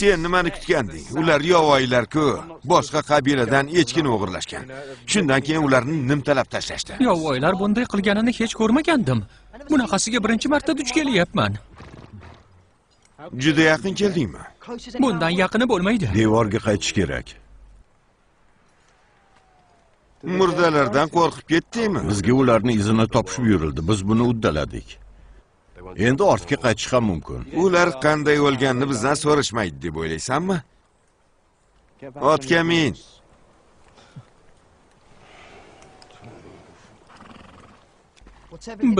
Sen nimani kutganding? Ular yovvoyilar-ku. Boshqa qabiladan echkini o'g'irlashgan. Shundan keyin ularni nimtalab tashlashdi. Yovvoyilar bunday qilganini hech ko'rmagandim. Bunaqasiga birinchi marta duch kelyapman. Juda yaqin keldingmi? Bundan yaqini bo'lmaydi. Devorga qaytish kerak. Murdalardan qo'rqib ketdingmi? Bizga ularning izini topishib yurildi. Biz buni uddaladik. Endi ortga qaytish ham mumkin. Ular qanday o'lganini bizdan so'rashmaydi deb o'ylaysanmi? Otga min.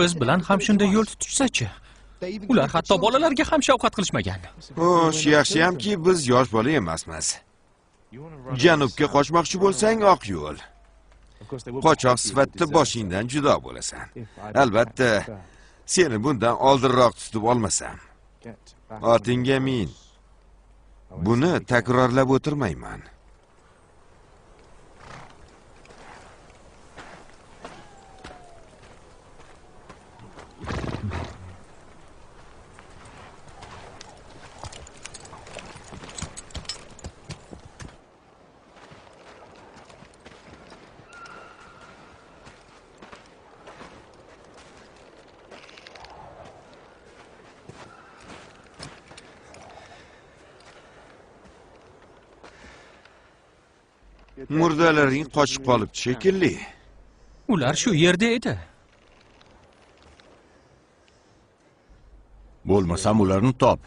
Biz bilan ham shunday yo'l tutishsa-chi? Ular hatto bolalarga ham shafqat qilishmagan. Xo'sh, yaxshiyamki biz yosh bola emasmiz. Janubga qochmoqchi bo'lsang, oq yo'l. Qochoq sifatida boshingdan judo bo'lasan. Albatta, seni bundan oldinroq tutib olmasam. Otingga min. Buni takrorlab o'tirmayman. Murdalaring qochib qolibdi shekilli. Ular shu yerda edi. Bo'lmasam ularni top.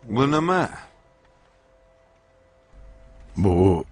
Bu nima? Bu